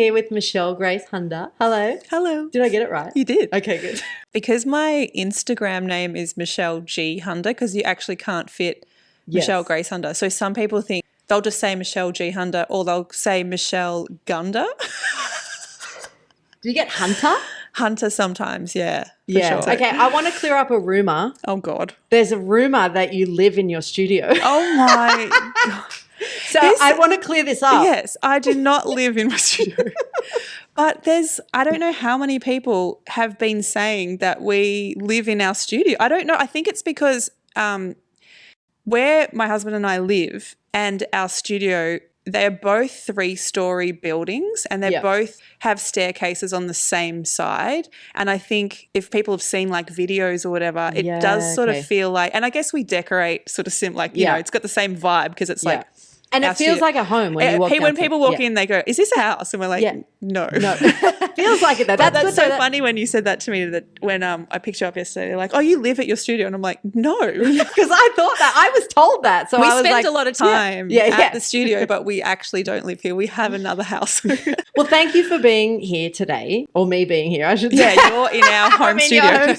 here with Michelle Grace Hunder. Hello. Hello. Did I get it right? You did. Okay, good. Because my Instagram name is Michelle G. Hunder, because you actually can't fit Michelle Grace Hunder. So some people think they'll just say Michelle G. Hunder or they'll say Michelle Gunder. Do you get Hunter? Hunter sometimes, yeah. Yeah. Sure. Okay, I want to clear up a rumor. Oh, God. There's a rumor that you live in your studio. Oh, my God. So I want to clear this up. Yes, I do not live in my studio. But I don't know how many people have been saying that we live in our studio. I don't know. I think it's because where my husband and I live and our studio, they're both 3-story buildings and they both have staircases on the same side. And I think if people have seen like videos or whatever, it does sort of feel like, and I guess we decorate sort of you know, it's got the same vibe because it's like. And it feels like a home when you walk in. When people walk in, they go, "Is this a house?" And we're like, "No." Feels like it though. That's so funny when you said that to me. That when I picked you up yesterday, they're like, "Oh, you live at your studio," and I'm like, "No," because I thought that I was told that. So we I was spend a lot of time at the studio, but we actually don't live here. We have another house. Well, thank you for being here today, or me being here, I should say. Yeah, you're in our home studio.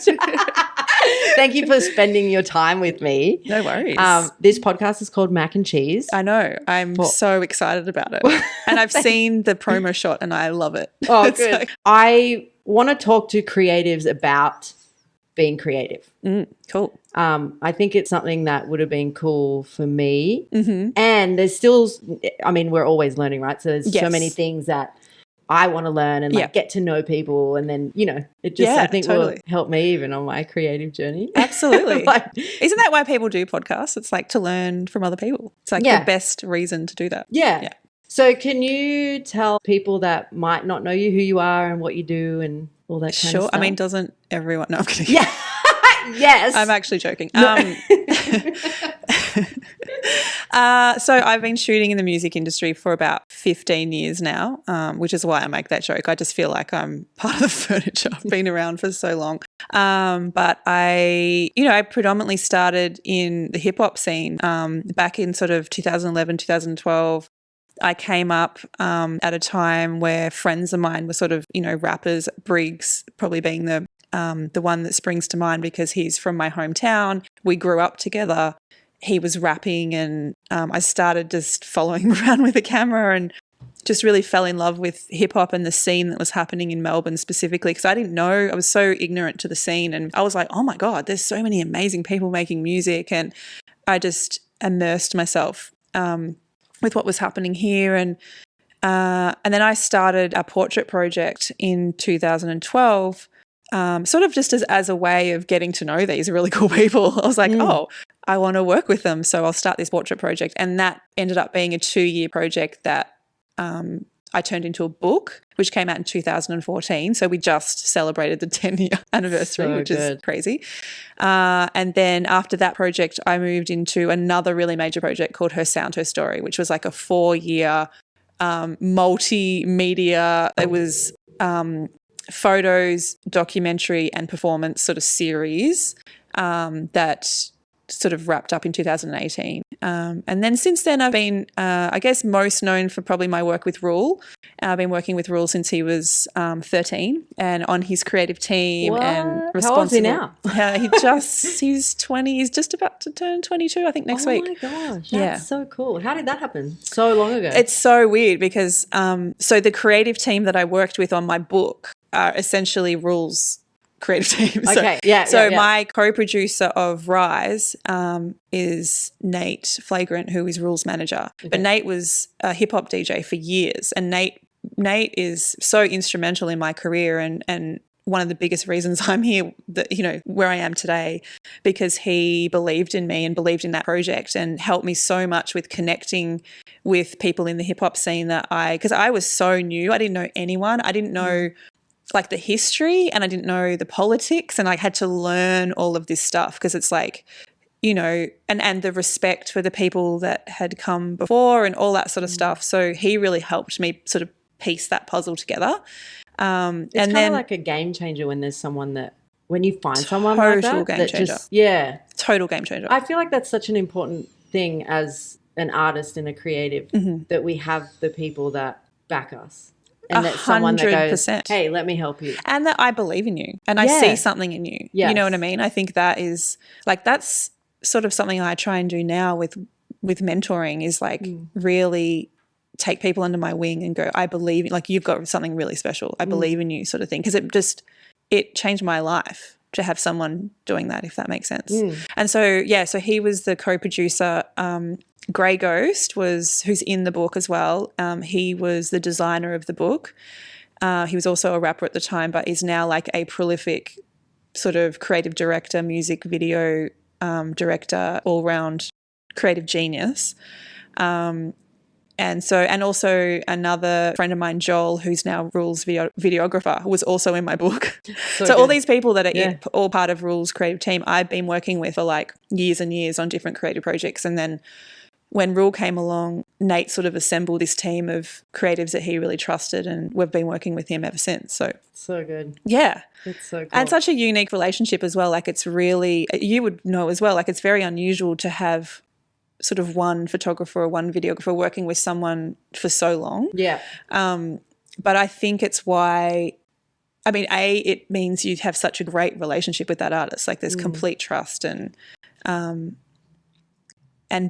Thank you for spending your time with me. No worries. This podcast is called Mac and Cheese. I know. I'm so excited about it. And I've seen the promo shot and I love it. Oh, good. I want to talk to creatives about being creative. Cool. I think it's something that would have been cool for me. Mm-hmm. And there's still, I mean, we're always learning, right? So there's so many things that I want to learn and like get to know people, and then, you know, it just I think will help me even on my creative journey. Absolutely. Isn't that why people do podcasts? It's like to learn from other people. It's like the best reason to do that. Yeah. So can you tell people that might not know you who you are and what you do and all that kind of stuff? I mean, doesn't everyone? No, I'm kidding. Yeah. Yes. I'm actually joking. So I've been shooting in the music industry for about 15 years now, which is why I make that joke. I just feel like I'm part of the furniture. I've been around for so long. But I predominantly started in the hip hop scene back in sort of 2011, 2012. I came up at a time where friends of mine were sort of, you know, rappers, Briggs probably being the one that springs to mind because he's from my hometown. We grew up together. He was rapping and I started just following him around with a camera and just really fell in love with hip hop and the scene that was happening in Melbourne specifically because I didn't know, I was so ignorant to the scene and I was like, oh my God, there's so many amazing people making music, and I just immersed myself with what was happening here, and then I started a portrait project in 2012, sort of just as a way of getting to know these really cool people. I was like, oh, I want to work with them, so I'll start this portrait project, and that ended up being a 2-year project that I turned into a book, which came out in 2014. So we just celebrated the 10-year anniversary, which is crazy. And then after that project, I moved into another really major project called Her Sound, Her Story, which was like a 4-year multimedia. It was photos, documentary and performance sort of series that sort of wrapped up in 2018. And then since then I've been, I guess, most known for probably my work with Rule. I've been working with Rule since he was 13 and on his creative team. What? And responsible. How old is he now? He's 20. He's just about to turn 22, I think, next week. Oh my gosh, that's so cool. How did that happen so long ago? It's so weird because so the creative team that I worked with on my book are essentially Rule's creative team. Okay, my co-producer of Rise is Nate Flagrant, who is Rule's manager. Okay. But Nate was a hip-hop DJ for years, and Nate is so instrumental in my career and one of the biggest reasons I'm here, where I am today, because he believed in me and believed in that project and helped me so much with connecting with people in the hip-hop scene because I was so new. I didn't know anyone. I didn't know like the history and I didn't know the politics, and I had to learn all of this stuff because it's like, you know, and the respect for the people that had come before and all that sort of stuff. So he really helped me sort of piece that puzzle together. It's kind of like a game changer when there's someone that, when you find someone like that, game changer. Total game changer. I feel like that's such an important thing as an artist and a creative, that we have the people that back us. And that's someone that goes, 100%. hey, let me help you. And that I believe in you and I see something in you. Yes. You know what I mean? I think that is like, that's sort of something I try and do now with mentoring is like really take people under my wing and go, I believe, like you've got something really special. I believe in you sort of thing. Because it changed my life to have someone doing that, if that makes sense. And so, so he was the co-producer. Grey Ghost who's in the book as well. He was the designer of the book. He was also a rapper at the time, but is now like a prolific sort of creative director, music video director, all-round creative genius. And also another friend of mine, Joel, who's now Rule's videographer, was also in my book. So all these people that are all part of Rule's creative team, I've been working with for like years and years on different creative projects. And then when Rule came along, Nate sort of assembled this team of creatives that he really trusted, and we've been working with him ever since. So good. Yeah. It's so cool. And such a unique relationship as well. Like it's really, you would know as well, like it's very unusual to have sort of one photographer or one videographer working with someone for so long. Yeah. But I think it's why, I mean, it means you have such a great relationship with that artist. Like there's complete trust and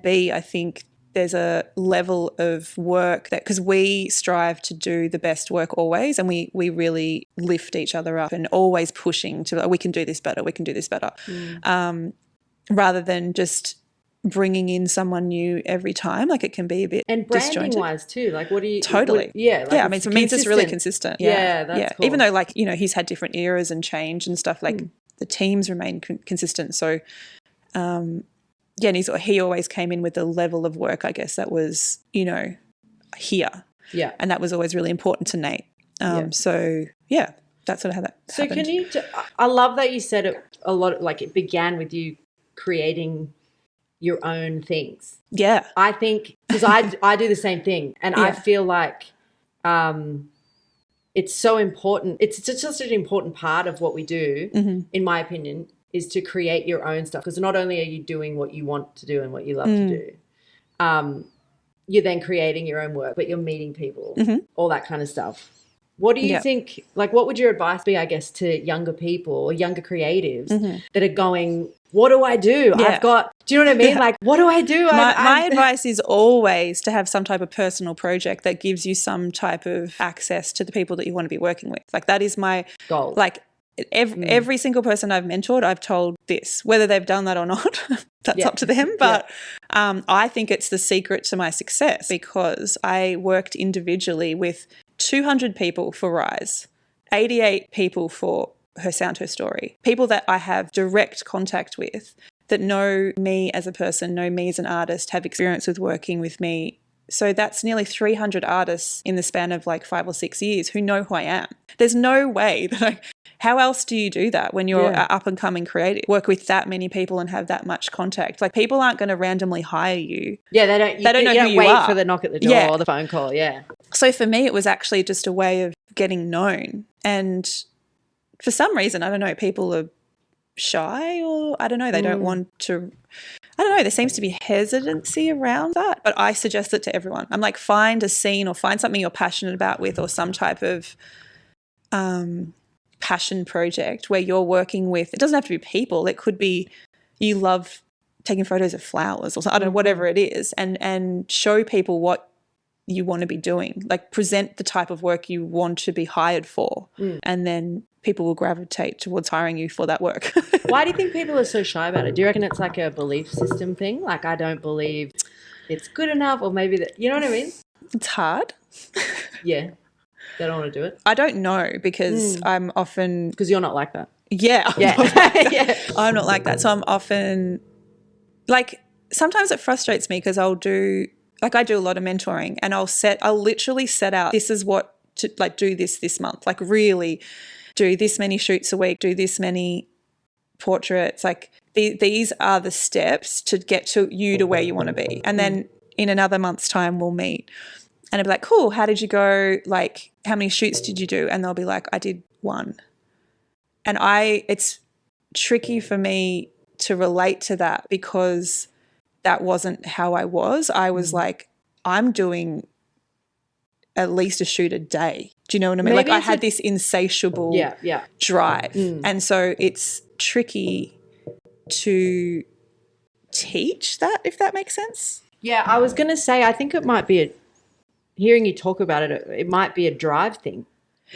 B, I think there's a level of work that, because we strive to do the best work always, and we really lift each other up and always pushing to, we can do this better, rather than just bringing in someone new every time. Like it can be a bit and branding disjointed. Wise too. Like what do you totally? I mean, it means it's really consistent. That's cool. Even though like he's had different eras and change and stuff. Like the teams remain consistent. So. And he always came in with the level of work, I guess, that was, here. Yeah. And that was always really important to Nate. So, that's sort of how that happened. So I love that you said it a lot, like it began with you creating your own things. Yeah. I think, because I do the same thing, and I feel like it's so important. It's just such an important part of what we do, in my opinion, is to create your own stuff, because not only are you doing what you want to do and what you love to do, you're then creating your own work, but you're meeting people, all that kind of stuff. What do you think, like what would your advice be, I guess, to younger people or younger creatives that are going, what do I do? I've got, do you know what I mean? Like, what do I do? My advice is always to have some type of personal project that gives you some type of access to the people that you want to be working with. Like that is my goal. Like, every single person I've mentored, I've told this, whether they've done that or not, that's up to them. But I think it's the secret to my success, because I worked individually with 200 people for Rise, 88 people for Her Sound, Her Story, people that I have direct contact with that know me as a person, know me as an artist, have experience with working with me. So that's nearly 300 artists in the span of like 5 or 6 years who know who I am. There's no way that how else do you do that when you're up and coming creative? Work with that many people and have that much contact. Like people aren't going to randomly hire you. Yeah, they don't know who you are. Wait for the knock at the door or the phone call. Yeah. So for me, it was actually just a way of getting known. And for some reason, I don't know, people are shy, or I don't know, they don't want to. I don't know, there seems to be hesitancy around that, but I suggest it to everyone. I'm like, find a scene or find something you're passionate about with, or some type of passion project where you're working with, it doesn't have to be people, it could be you love taking photos of flowers or something, I don't know, whatever it is, and show people what you want to be doing. Like present the type of work you want to be hired for, and then people will gravitate towards hiring you for that work. Why do you think people are so shy about it? Do you reckon it's like a belief system thing? Like, I don't believe it's good enough, or maybe that, you know what I mean? It's hard. Yeah. They don't want to do it? I don't know, because I'm often... Because you're not like that. Yeah. Yeah. I'm not like that. So I'm often... Like, sometimes it frustrates me because I do a lot of mentoring, and I'll literally set out, this is what to like do this month. Like really do this many shoots a week, do this many portraits. Like these are the steps to get to you to where you want to be. And then in another month's time we'll meet. And I'll be like, cool, how did you go? Like, how many shoots did you do? And they'll be like, I did 1. And it's tricky for me to relate to that, because that wasn't how I was. I was like, I'm doing at least a shoot a day. Do you know what I mean? Maybe like I had this insatiable drive. And so it's tricky to teach that, if that makes sense. Yeah, I was going to say, I think it might be hearing you talk about it, it might be a drive thing.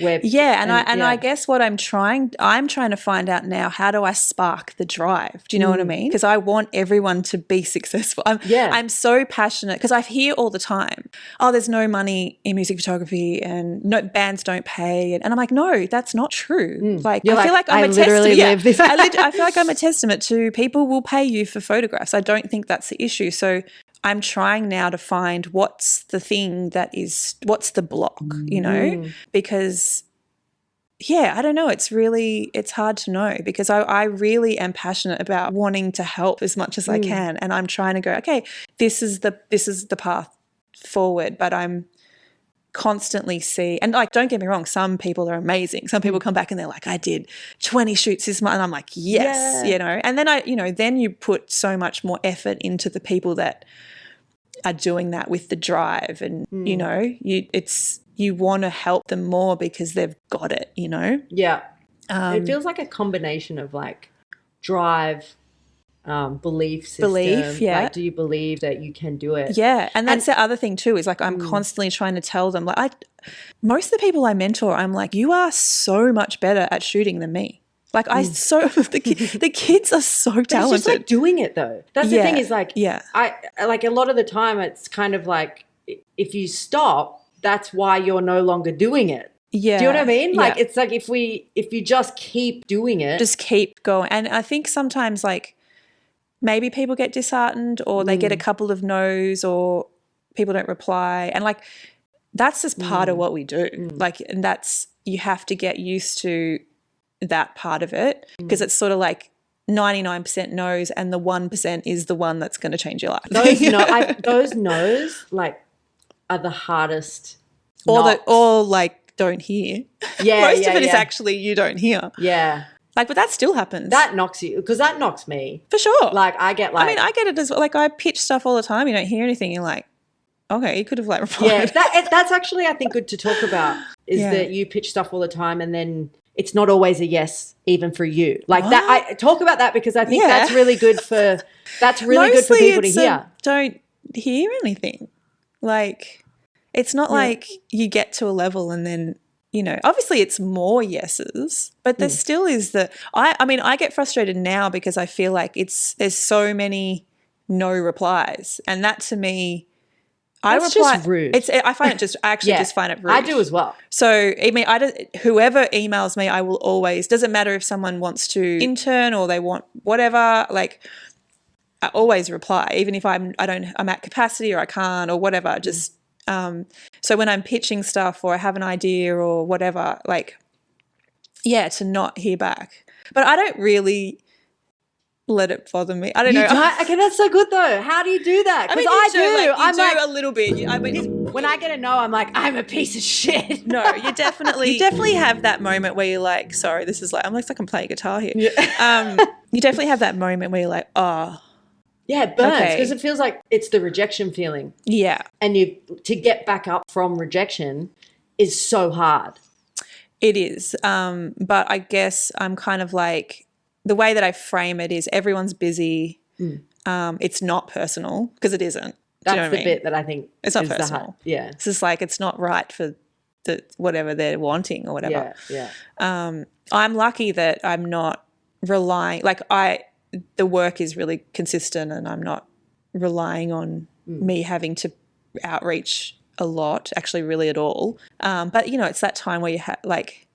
I guess what I'm trying to find out now, how do I spark the drive? Do you know what I mean? Because I want everyone to be successful. I'm so passionate because I hear all the time, oh, there's no money in music photography and no bands don't pay. And I'm like, no, that's not true. Like, I feel like I'm a testament. Live this. I feel like I'm a testament to people will pay you for photographs. I don't think that's the issue. So I'm trying now to find what's the thing what's the block, you know, because, I don't know. It's hard to know because I really am passionate about wanting to help as much as I can. And I'm trying to go, okay, this is the path forward, but I'm constantly and like, don't get me wrong, some people are amazing. Some people come back and they're like, I did 20 shoots this month. And I'm like, yes, you know, and then then you put so much more effort into the people that are doing that with the drive and, you know, you want to help them more because they've got it, you know? Yeah. It feels like a combination of like drive, belief system. Like, do you believe that you can do it? Yeah. And that's the other thing too, is like I'm constantly trying to tell them, like most of the people I mentor, I'm like, you are so much better at shooting than me. Like the kids are so talented. It's just like doing it though. That's the thing is like, I like a lot of the time it's kind of like if you stop, that's why you're no longer doing it. Yeah. Do you know what I mean? Like it's like if you just keep doing it. Just keep going. And I think sometimes like maybe people get disheartened or they get a couple of no's or people don't reply. And like that's just part of what we do. Like, and you have to get used to that part of it because it's sort of like 99% no's and the 1% is the one that's going to change your life. Those no's like are the hardest. Or like don't hear. Yeah, most of it is actually you don't hear. Yeah. Like, but that still happens. That knocks you because that knocks me for sure. Like I get it as well. Like I pitch stuff all the time. You don't hear anything. You're like, okay, you could have like replied. Yeah, that's actually I think good to talk about is that you pitch stuff all the time and then it's not always a yes, even for you. Like that, I talk about that because I think that's really good for people to hear. Don't hear anything. Like, it's not like you get to a level and then, you know, obviously it's more yeses, but there still is I get frustrated now because I feel like there's so many no replies, and that to me. That's just rude. I find it just find it rude. I do as well. So I mean, whoever emails me, I will always. Doesn't matter if someone wants to intern or they want whatever. Like, I always reply, even if I'm at capacity or I can't or whatever. Just so when I'm pitching stuff or I have an idea or whatever, like, to not hear back. But I don't really let it bother me. I don't know. Okay, that's so good though. How do you do that? Because I'm like a little bit. When I get a no, I'm like, I'm a piece of shit. No, you definitely have that moment where you're like, sorry, this is like, I'm playing guitar here. Yeah. You definitely have that moment where you're like, oh. Yeah, it burns because it feels like it's the rejection feeling. Yeah. And to get back up from rejection is so hard. It is. But I guess I'm kind of like, the way that I frame it is everyone's busy. It's not personal because it isn't. That's the bit that I think it's not personal. It's just like it's not right for whatever they're wanting or whatever. Yeah. I'm lucky that I'm not relying. Like the work is really consistent, and I'm not relying on me having to outreach a lot, actually, really at all. But you know, it's that time where you have like.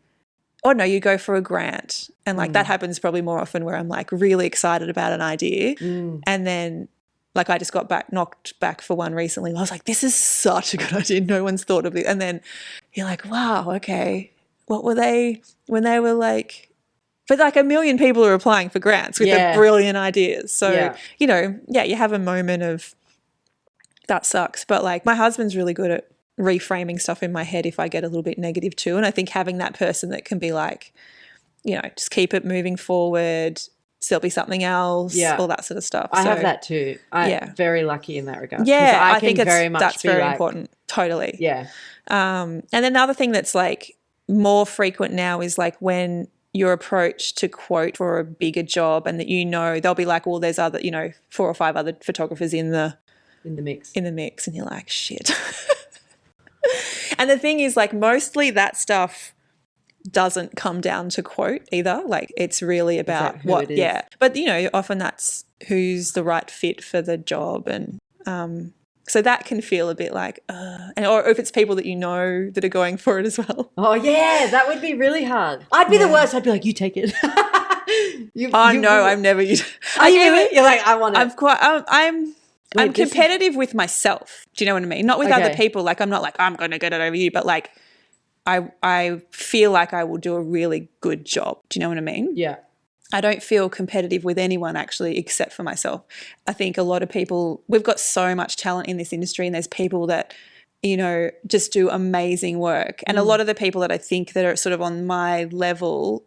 Oh no, you go for a grant, and like that happens probably more often where I'm like really excited about an idea, and then like I just got knocked back for one recently. I was like, this is such a good idea. No one's thought of it, and then you're like, wow, okay, what were they when they were like? But like 1 million people are applying for grants with the brilliant ideas. So you know, you have a moment of that sucks, but like my husband's really good at reframing stuff in my head if I get a little bit negative too. And I think having that person that can be like, you know, just keep it moving forward, there'll be something else, all that sort of stuff. I have that too. I'm very lucky in that regard. Yeah, I think that's very important. Totally. Yeah. And another thing that's like more frequent now is like when you're approached to quote for a bigger job and that, you know, they'll be like, well, there's other, you know, 4 or 5 other photographers in the mix. And you're like, shit. And the thing is, like, mostly that stuff doesn't come down to quote either. Like, it's really about what, yeah. But, you know, often that's who's the right fit for the job. And so that can feel a bit like, or if it's people that you know that are going for it as well. Oh, yeah, that would be really hard. I'd be the worst. I'd be like, you take it. I've never used it. Are you really? You're like, I want it. I'm competitive with myself. Do you know what I mean? Not with other people. Like, I'm not like, I'm going to get it over you, but like I feel like I will do a really good job. Do you know what I mean? Yeah. I don't feel competitive with anyone actually except for myself. I think a lot of people, we've got so much talent in this industry, and there's people that, you know, just do amazing work. And a lot of the people that I think that are sort of on my level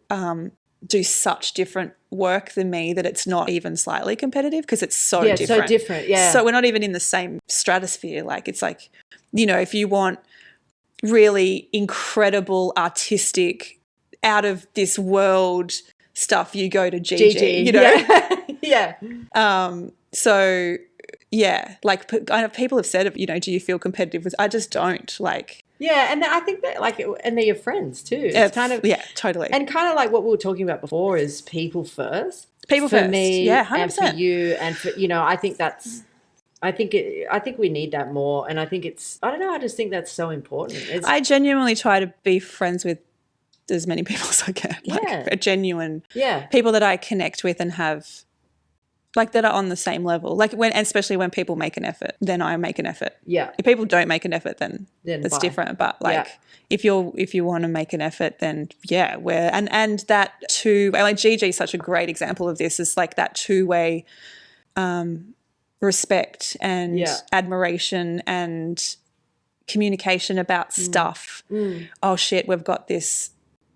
do such different work than me that it's not even slightly competitive because it's so different. Yeah, so different, yeah. So we're not even in the same stratosphere. Like, it's like, you know, if you want really incredible, artistic, out of this world stuff, you go to GG. You know? Yeah. So, yeah, like, I know people have said, you know, do you feel competitive with? I just don't, like. Yeah, and I think that, like, and they're your friends too. It's kind of, yeah, totally. And kind of like what we were talking about before is people first. People for first, me, yeah, 100%. and for you, and for, you know, I think that's. I think we need that more, and I think it's. I don't know. I just think that's so important. I genuinely try to be friends with as many people as I can. Like, a genuine. Yeah. People that I connect with and have. Like, that are on the same level. Like, especially when people make an effort, then I make an effort. Yeah. If people don't make an effort, then it's different. But like, if you want to make an effort, then yeah, and that too. Like, GG is such a great example of this. Is like that two-way respect and admiration and communication about stuff. Oh shit, we've got this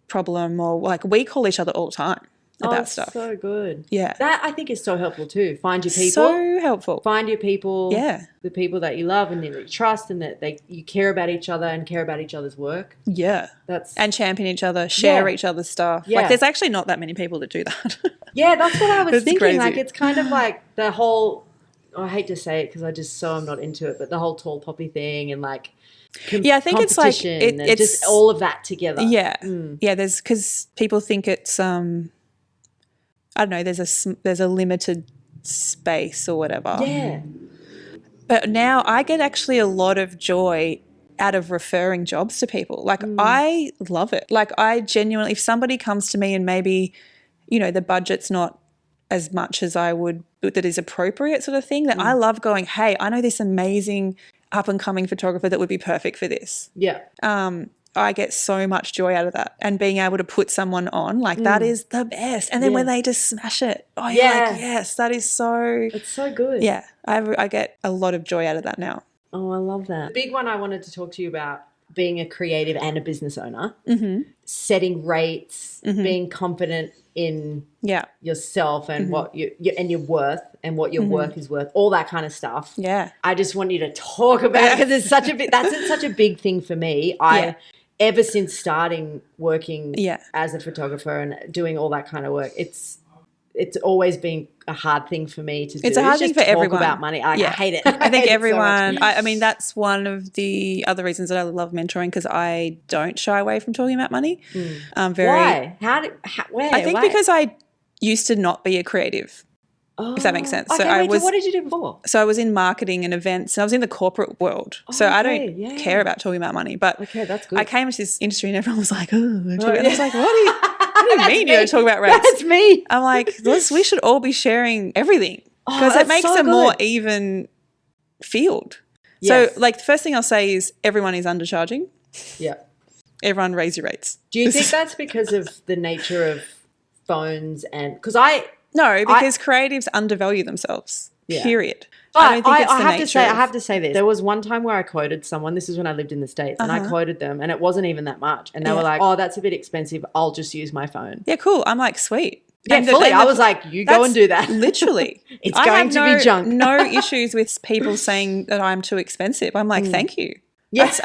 problem, or like, we call each other all the time about stuff. So good. Yeah. That I think is so helpful too. Find your people. So helpful. Find your people. Yeah. The people that you love and that you trust, and that you care about each other and care about each other's work. Yeah. And champion each other, share each other's stuff. Yeah. Like, there's actually not that many people that do that. Yeah, that's what I was thinking. Crazy. Like, it's kind of like the whole, I hate to say it because I'm not into it, but the whole tall poppy thing and like I think it's like it's just all of that together. Yeah. Yeah, because people think it's I don't know, there's a limited space or whatever. Yeah. But now I get actually a lot of joy out of referring jobs to people. Like, I love it. Like, I genuinely, if somebody comes to me and maybe, you know, the budget's not as much as I would, that is appropriate sort of thing, that I love going, hey, I know this amazing up-and-coming photographer that would be perfect for this. Yeah. I get so much joy out of that, and being able to put someone on, like, that is the best. And then when they just smash it, you're like, yes, that is so. It's so good. Yeah, I get a lot of joy out of that now. Oh, I love that. The big one I wanted to talk to you about, being a creative and a business owner, setting rates, being confident in yourself and what and your worth and what your work is worth, all that kind of stuff. Yeah, I just want you to talk about it because it's such a big thing for me. Ever since starting working as a photographer and doing all that kind of work, it's always been a hard thing for me to do. It's a hard thing for everyone. About money. I hate it. I think everyone, I mean, that's one of the other reasons that I love mentoring, because I don't shy away from talking about money. Why? Where? I think because I used to not be a creative. If that makes sense. Okay, so what did you do before? So I was in marketing and events, and I was in the corporate world. So I don't care about talking about money. But that's good. I came into this industry and everyone was like, and I was like, what do you mean you don't talk about rates? That's me. I'm like, we should all be sharing everything, because it makes a more even field. Yes. So, like, the first thing I'll say is everyone is undercharging. Yeah. Everyone raise your rates. Do you think that's because of the nature of phones and – because No, because creatives undervalue themselves, period. I don't think it's the nature. I have to say this. There was one time where I quoted someone, this is when I lived in the States, and I quoted them, and it wasn't even that much. And they were like, oh, that's a bit expensive. I'll just use my phone. Yeah, cool. I'm like, sweet. Yeah, and fully. I was like, you go and do that. Literally. It's going to be junk. No issues with people saying that I'm too expensive. I'm like, thank you. That's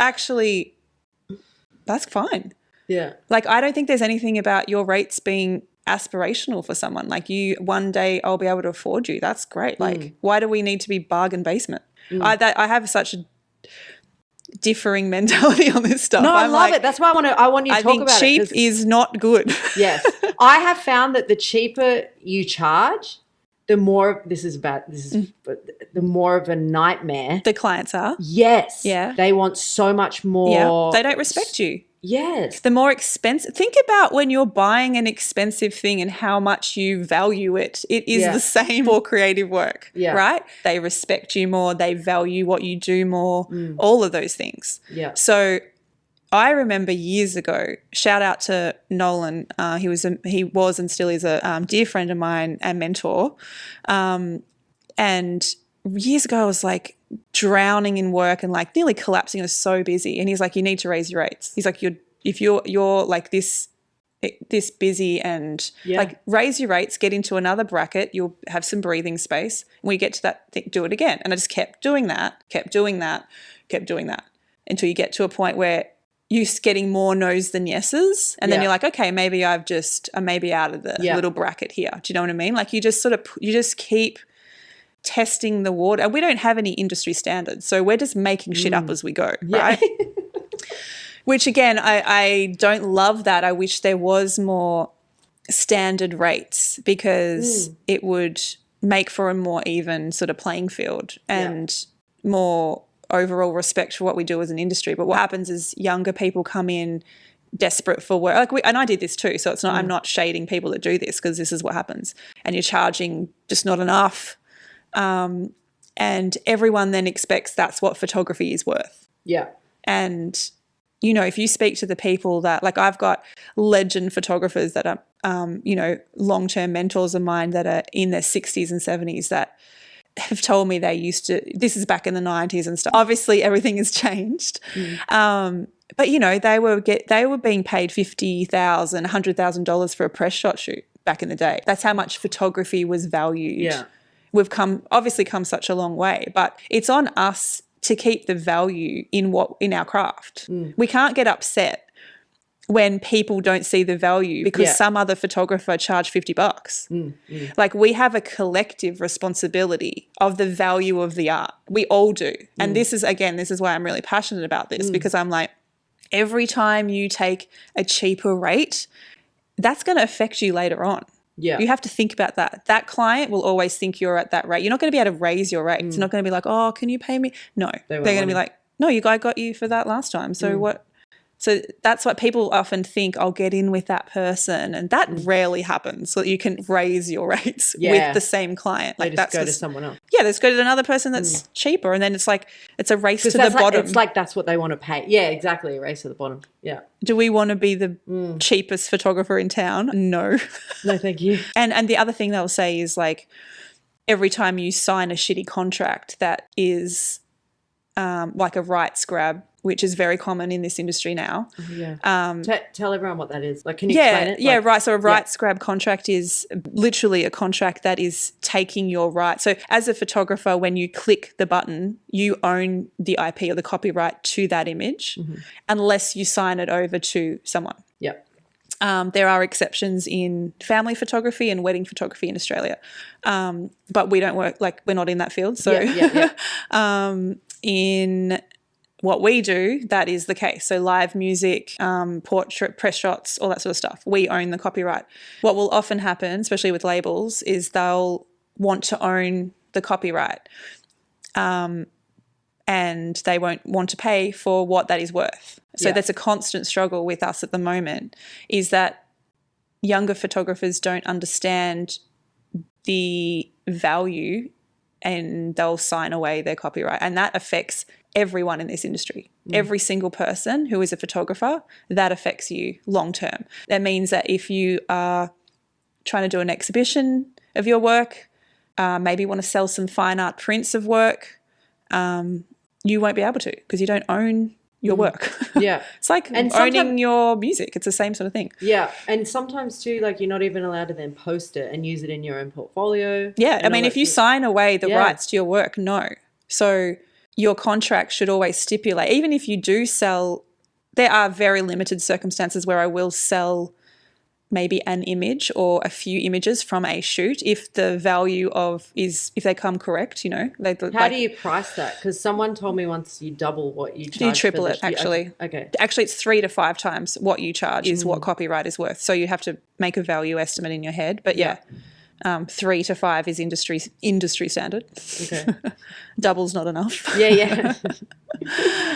fine. Yeah. Like, I don't think there's anything about your rates being aspirational for someone. Like, one day I'll be able to afford you. That's great. Like, why do we need to be bargain basement? I have such a differing mentality on this stuff. No, I love it. That's why I want you to talk about it. I think cheap is not good. Yes. I have found that the cheaper you charge, the more the more of a nightmare the clients are. Yes. Yeah. They want so much more. Yeah. They don't respect you. Yes. The more expensive. Think about when you're buying an expensive thing and how much you value it. It is the same for creative work, right? They respect you more. They value what you do more, all of those things. Yeah. So I remember years ago, shout out to Nolan. He was and still is a dear friend of mine and mentor. And years ago I was like drowning in work and like nearly collapsing. I was so busy. And he's like, you need to raise your rates. He's like, if you're like this busy and like raise your rates, get into another bracket, you'll have some breathing space. When you get to that thing, do it again. And I just kept doing that until you get to a point where you're getting more no's than yeses. And then you're like, okay, maybe I'm maybe out of the little bracket here. Do you know what I mean? Like you just keep testing the water. And we don't have any industry standards. So we're just making shit up as we go, right? Which again, I don't love that. I wish there was more standard rates because it would make for a more even sort of playing field and more overall respect for what we do as an industry. But what happens is younger people come in desperate for work. And I did this too. So it's not, I'm not shading people that do this because this is what happens. And you're charging just not enough. And everyone then expects that's what photography is worth. Yeah. And, you know, if you speak to the people that, like I've got legend photographers that are, long-term mentors of mine that are in their 60s and 70s that have told me they used to, this is back in the 90s and stuff. Obviously everything has changed. But, you know, they were being paid $50,000, $100,000 for a press shot shoot back in the day. That's how much photography was valued. Yeah. We've come such a long way, but it's on us to keep the value in our craft. We can't get upset when people don't see the value because some other photographer charged $50. Like we have a collective responsibility of the value of the art. We all do. And this is why I'm really passionate about this because I'm like, every time you take a cheaper rate, that's going to affect you later on. Yeah. You have to think about that. That client will always think you're at that rate. You're not going to be able to raise your rates. It's not going to be like, oh, can you pay me? No. They're going to be like, no, I got you for that last time. So what? So that's what people often think, I'll get in with that person. And that rarely happens. So you can raise your rates with the same client. Like that's go to someone else. Yeah, let's go to another person that's cheaper. And then it's like, it's a race to the bottom. It's like that's what they want to pay. Yeah, exactly. A race to the bottom. Yeah. Do we want to be the cheapest photographer in town? No. No, thank you. And the other thing they'll say is like, every time you sign a shitty contract that is like a rights grab, which is very common in this industry now. Yeah. Tell everyone what that is. Like, can you explain it? Yeah, right. So a rights grab contract is literally a contract that is taking your right. So as a photographer, when you click the button, you own the IP or the copyright to that image unless you sign it over to someone. Yep. There are exceptions in family photography and wedding photography in Australia. But we don't work, like we're not in that field. So in what we do, that is the case. So live music, portrait, press shots, all that sort of stuff. We own the copyright. What will often happen, especially with labels, is they'll want to own the copyright and they won't want to pay for what that is worth. So that's a constant struggle with us at the moment, is that younger photographers don't understand the value and they'll sign away their copyright. And that affects everyone in this industry. Every single person who is a photographer, that affects you long term. That means that if you are trying to do an exhibition of your work, maybe you want to sell some fine art prints of work, you won't be able to because you don't own your work. Yeah. It's like owning your music. It's the same sort of thing. Yeah. And sometimes too, like you're not even allowed to then post it and use it in your own portfolio. Yeah. I mean, if you sign away the rights to your work, no. So your contract should always stipulate, even if you do sell, there are very limited circumstances where I will sell maybe an image or a few images from a shoot if the value if they come correct, you know. How do you price that? Because someone told me once you double what you charge. You triple it, actually. Okay. Actually, it's 3 to 5 times what you charge is what copyright is worth. So you have to make a value estimate in your head. But 3 to 5 is industry standard. Okay. Double's not enough. Yeah.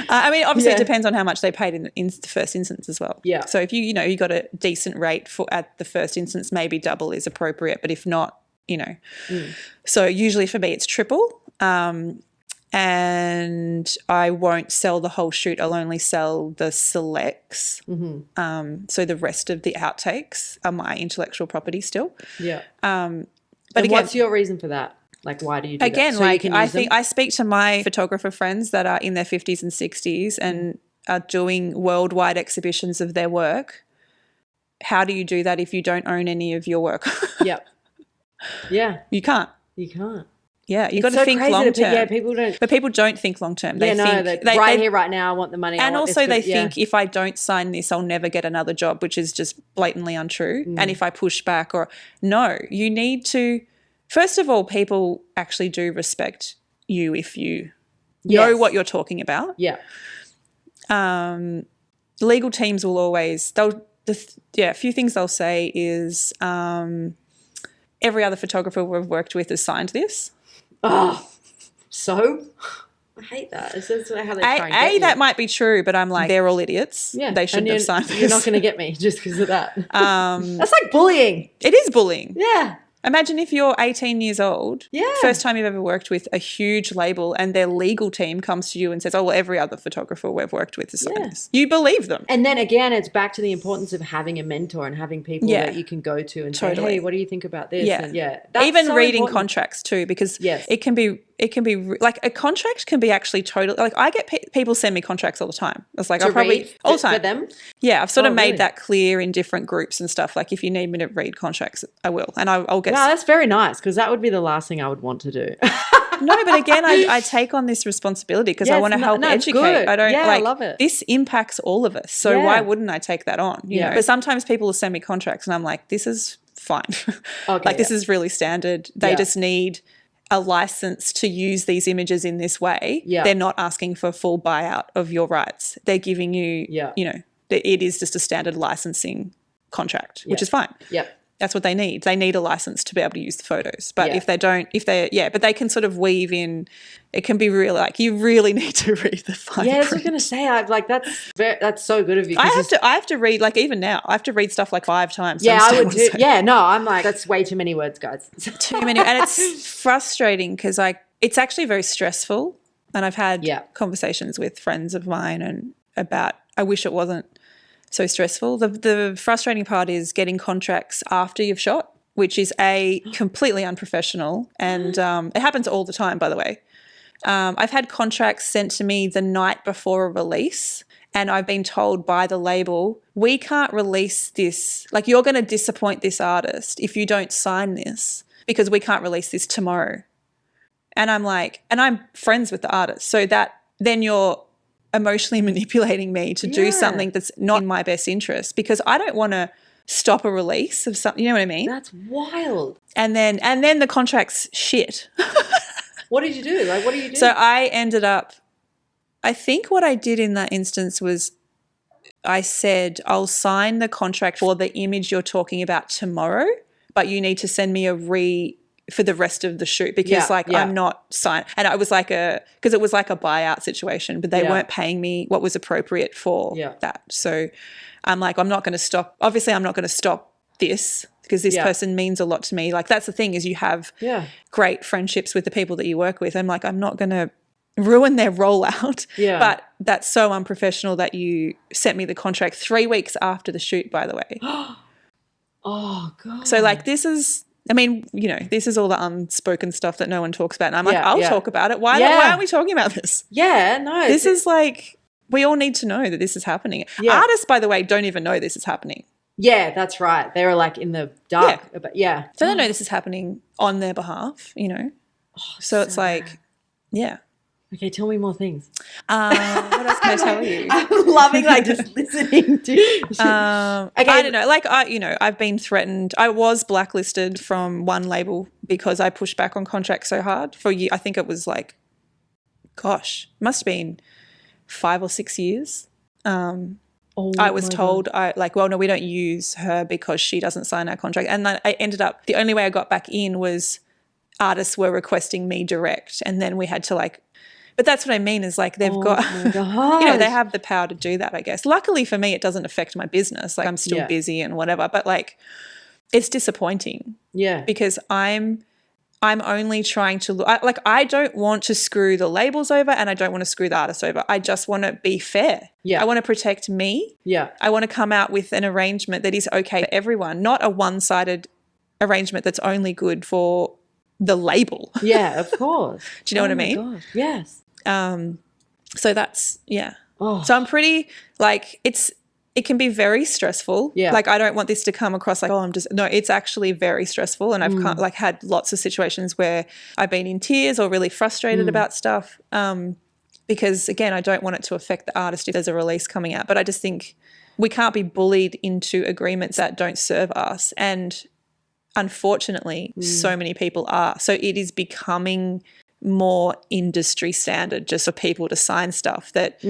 I mean, obviously it depends on how much they paid in the first instance as well. Yeah. So if you got a decent rate at the first instance, maybe double is appropriate. But if not, So usually for me it's triple. And I won't sell the whole shoot. I'll only sell the selects. So the rest of the outtakes are my intellectual property still. Yeah. But again, what's your reason for that? Like, why do you do again, that? So like I think I speak to my photographer friends that are in their 50s and 60s and are doing worldwide exhibitions of their work. How do you do that if you don't own any of your work? Yep. Yeah. You can't. You can't. Yeah, you got to think long term. Yeah, people don't. But people don't think long term. They think here, right now, I want the money. And also they think if I don't sign this, I'll never get another job, which is just blatantly untrue. And if I push back no, you need to, first of all, people actually do respect you if you know what you're talking about. Yeah. Legal teams will always, a few things they'll say is every other photographer we've worked with has signed this. Oh, so I hate that. It's just how they try and get you. That might be true, but I'm like, they're all idiots. Yeah, they shouldn't have signed this. You're not going to get me just because of that. That's like bullying. It is bullying. Yeah. Imagine if you're 18 years old, first time you've ever worked with a huge label and their legal team comes to you and says, oh, well, every other photographer we've worked with has signed this. You believe them. And then again, it's back to the importance of having a mentor and having people that you can go to and say, hey, what do you think about this? Yeah. And even so reading contracts too, because it can be like a contract can be actually totally, like I get people send me contracts all the time. It's like I'll probably all the time. For them? Yeah, I've sort of made that clear in different groups and stuff. Like if you need me to read contracts, I will. And I'll get. Wow, that's very nice because that would be the last thing I would want to do. No, but again, I take on this responsibility because I want to help educate. Good. I don't I love it. This impacts all of us. So why wouldn't I take that on? You know? But sometimes people will send me contracts and I'm like, this is fine. Okay, this is really standard. They just need a license to use these images in this way. Yeah. They're not asking for full buyout of your rights. They're giving you, it is just a standard licensing contract, which is fine. Yeah. That's what they need. They need a license to be able to use the photos. But if they don't, but they can sort of weave in, it can be real, like you really need to read the fine print. Yeah, I was going to say, that's so good of you. I have to read, like even now, I have to read stuff like 5 times. Yeah, I would do. Yeah, no, I'm like, that's way too many words, guys. Too many. And it's frustrating because it's actually very stressful. And I've had conversations with friends of mine and about, I wish it wasn't so stressful. The frustrating part is getting contracts after you've shot, which is completely unprofessional. And it happens all the time, by the way. I've had contracts sent to me the night before a release and I've been told by the label, we can't release this. Like you're going to disappoint this artist if you don't sign this because we can't release this tomorrow. And I'm like, and I'm friends with the artist. So that then you're emotionally manipulating me to do something that's not in my best interest because I don't want to stop a release of something. You know what I mean? That's wild. And then the contract's shit. What did you do? Like, what do you do? So I ended up, I think what I did in that instance was I said, I'll sign the contract for the image you're talking about tomorrow, but you need to send me for the rest of the shoot because I'm not signed. And it was because it was like a buyout situation, but they weren't paying me what was appropriate for that. So I'm like, I'm not going to stop. Obviously, I'm not going to stop this because this person means a lot to me. Like that's the thing is you have great friendships with the people that you work with. I'm like, I'm not going to ruin their rollout. Yeah. But that's so unprofessional that you sent me the contract 3 weeks after the shoot, by the way. Oh, God. So like this is... I mean, this is all the unspoken stuff that no one talks about. And I'm like, I'll talk about it. Why aren't we talking about this? Yeah, no. This is like, we all need to know that this is happening. Yeah. Artists, by the way, don't even know this is happening. Yeah, that's right. They're like in the dark. Yeah. So they don't know this is happening on their behalf, Oh, so it's like, Okay, tell me more things. What else can I tell you? I'm loving like just listening to. Okay. I don't know. Like I've been threatened. I was blacklisted from one label because I pushed back on contracts so hard for I think it was like, gosh, must have been 5 or 6 years. I was told well, no, we don't use her because she doesn't sign our contract. And then I ended up, the only way I got back in was artists were requesting me direct, and then we had to like. But that's what I mean is like they've got, they have the power to do that, I guess. Luckily for me, it doesn't affect my business. Like I'm still busy and whatever, but like it's disappointing. Yeah. Because I'm only trying to I don't want to screw the labels over, and I don't want to screw the artists over. I just want to be fair. Yeah. I want to protect me. Yeah. I want to come out with an arrangement that is okay for everyone, not a one-sided arrangement that's only good for the label. Yeah, of course. Do you know what I mean? Gosh. Yes. So that's, yeah. Oh. So I'm pretty like it can be very stressful. Yeah. Like I don't want this to come across like, no, it's actually very stressful. And I've like had lots of situations where I've been in tears or really frustrated about stuff. Because again, I don't want it to affect the artist if there's a release coming out. But I just think we can't be bullied into agreements that don't serve us. And unfortunately, so many people are. So it is becoming more industry standard just for people to sign stuff that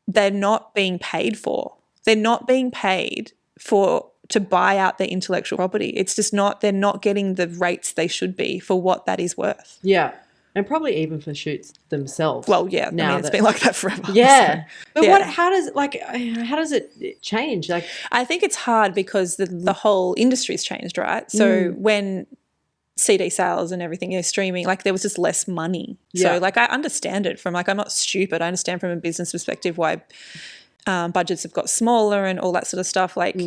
they're not being paid for. They're not being paid to buy out their intellectual property. It's just not, they're not getting the rates they should be for what that is worth. Yeah. And probably even for shoots themselves. Well, yeah. Now it's been like that forever. Yeah. So, but how does it change? Like, I think it's hard because the whole industry's changed, right? So when CD sales and everything, streaming, like there was just less money. Yeah. So like I understand it from like, I'm not stupid. I understand from a business perspective why budgets have got smaller and all that sort of stuff. Like,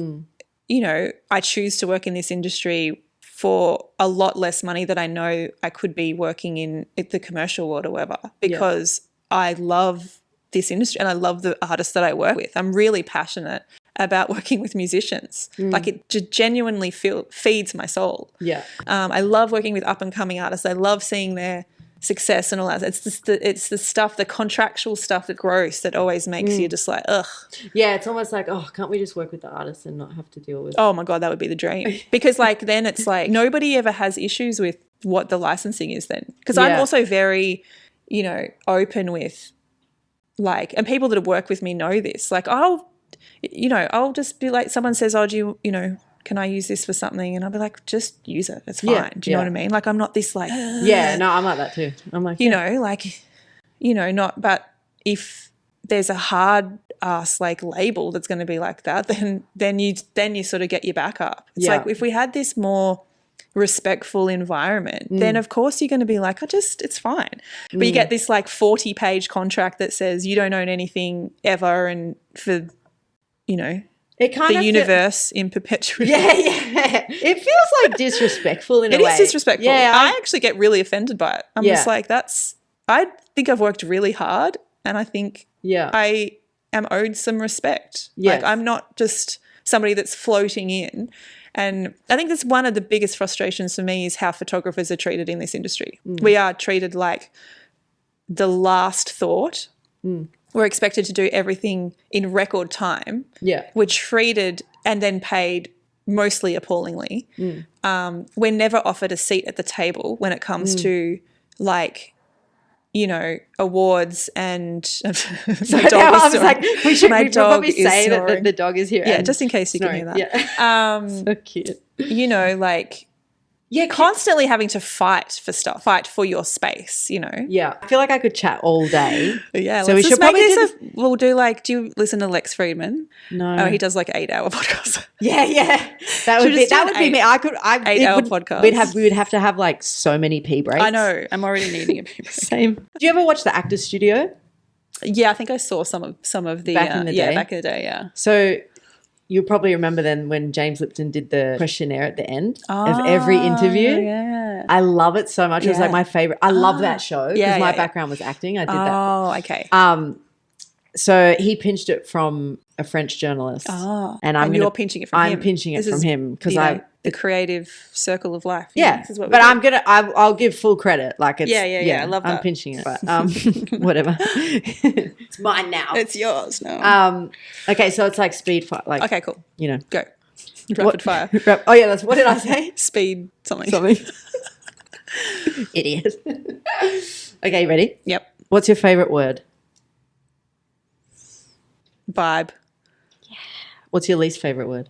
I choose to work in this industry for a lot less money that I know I could be working in the commercial world or whatever, because I love this industry and I love the artists that I work with. I'm really passionate about working with musicians. Like it genuinely feeds my soul. Yeah. I love working with up and coming artists. I love seeing their success and all that. It's just the stuff, the contractual stuff, the gross that always makes you just like, ugh. Yeah, it's almost like, oh, can't we just work with the artists and not have to deal with. Oh my God, that would be the dream. Because like then it's like nobody ever has issues with what the licensing is then. Because I'm also very, open with like, and people that have worked with me know this. Like I'll just be like, someone says, oh, do you, can I use this for something? And I'll be like, just use it. It's fine. Do you know what I mean? Like I'm not this like. Yeah, no, I'm like that too. I'm like, not, but if there's a hard ass like label that's going to be like that, then you sort of get your back up. It's like if we had this more respectful environment, then of course you're going to be like, it's fine. But you get this like 40-page contract that says you don't own anything ever and for, it kind the universe in perpetuity. Yeah. It feels like disrespectful in a way. It is disrespectful. Yeah, I actually get really offended by it. I'm just like, I think I've worked really hard and I think I am owed some respect. Yes. Like I'm not just somebody that's floating in. And I think that's one of the biggest frustrations for me is how photographers are treated in this industry. We are treated like the last thought. We're expected to do everything in record time. Yeah. We're treated and then paid mostly appallingly. We're never offered a seat at the table when it comes to like, awards and my dog is snoring. Like, we should probably say that the dog is here. Yeah, just in case you can hear that. Yeah. So cute. Like constantly having to fight for your space, Yeah. I feel like I could chat all day. Yeah. So we should probably we'll do like, do you listen to Lex Friedman? No. Oh, he does like 8-hour podcasts. Yeah. That would be me. 8-hour podcast. We would have to have like so many pee breaks. I know. I'm already needing a pee break. Same. Do you ever watch the Actors Studio? Yeah, I think I saw some of the back in the day. Back in the day, yeah. So you'll probably remember then when James Lipton did the questionnaire at the end of every interview. Yeah. I love it so much. It was like my favorite. I love that show because my background was acting. I did that. Oh, okay. So he pinched it from a French journalist. Oh, and you're pinching it from him. I'm pinching it from him because the creative circle of life. Yeah, this is what but I'll give full credit. Like it's I love that. I'm pinching it, but whatever. It's mine now. It's yours now. Okay, so it's like speed fire. Like okay, cool. Go. Rapid fire. Oh yeah, what did I say? Speed something. Idiot. Okay, ready? Yep. What's your favorite word? Vibe. Yeah. What's your least favorite word?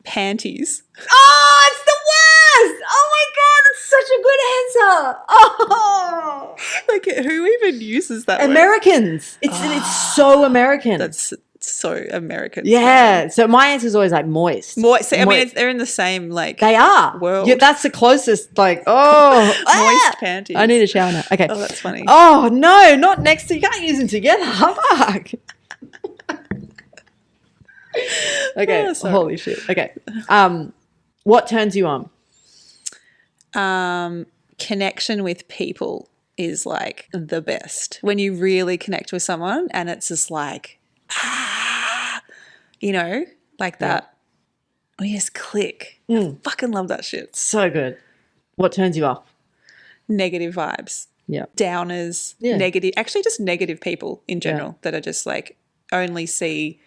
Panties. Oh, it's the worst! Oh my god, that's such a good answer. Oh, like who even uses that? Americans. Word? It's so American. That's so American. Yeah. So my answer is always like moist. Moist. I mean, they're in the same they are world. Yeah, that's the closest. Like moist panties. I need a shower now. Okay. Oh, that's funny. Oh no, not next to. You can't use them together. Fuck. Okay. Oh, holy shit. Okay. What turns you on? Connection with people is like the best. When you really connect with someone and it's just like, like that. We just click. I fucking love that shit. So good. What turns you off? Negative vibes. Yeah. Downers. Yeah. Negative. Actually, just negative people in general that are just like only see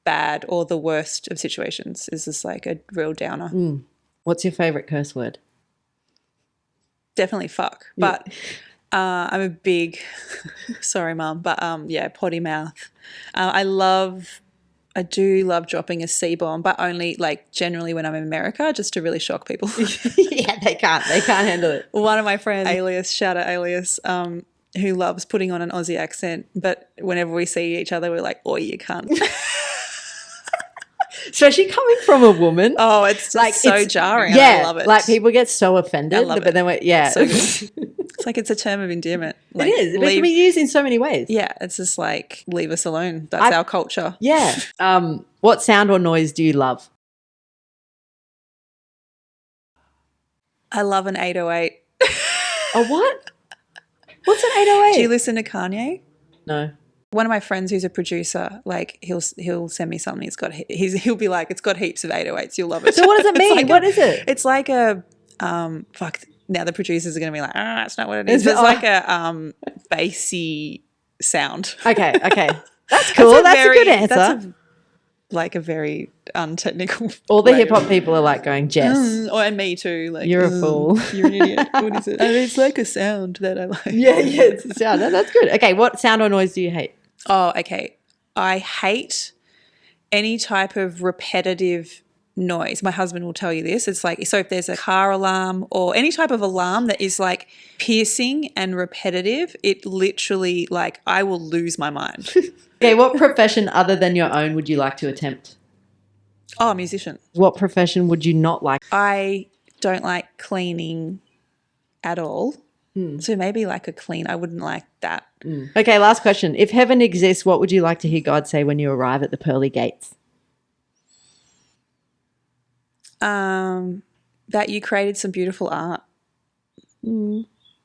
bad or the worst of situations is just like a real downer. What's your favorite curse word? Definitely fuck. But I'm a big, sorry mum, but potty mouth. I do love dropping a C-bomb, but only like generally when I'm in America just to really shock people. Yeah, they can't handle it. One of my friends, Alias, shout out Alias, who loves putting on an Aussie accent, but whenever we see each other, we're like, oh, you can't. Especially coming from a woman. Oh, it's like so jarring. Yeah, I love it. Like people get so offended. I love but then so it's like it's a term of endearment. Like, it is. It can be used in so many ways. Yeah, it's just like leave us alone. That's our culture. Yeah. What sound or noise do you love? I love an 808. A what? What's an 808? Do you listen to Kanye? No. One of my friends who's a producer, like he'll send me something. He'll be like, it's got heaps of 808s. You'll love it. So what does it mean? What is it? It's like a fuck. Now the producers are going to be like, that's not what it is. It's like a bassy sound. Okay. That's cool. That's a good answer. That's a very untechnical. All the hip hop people are like going, Jess. And me too. Like, you're a fool. You're an idiot. What is it? I mean, it's like a sound that I like. Yeah, it's a sound. That's good. Okay, what sound or noise do you hate? Oh, okay. I hate any type of repetitive noise. My husband will tell you this. It's like, so if there's a car alarm or any type of alarm that is like piercing and repetitive, it literally like I will lose my mind. Okay, what profession other than your own would you like to attempt? Oh, a musician. What profession would you not like? I don't like cleaning at all. So maybe like a clean. I wouldn't like that. Okay, last question. If heaven exists, what would you like to hear God say when you arrive at the pearly gates? That you created some beautiful art.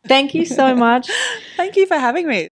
Thank you so much. Thank you for having me.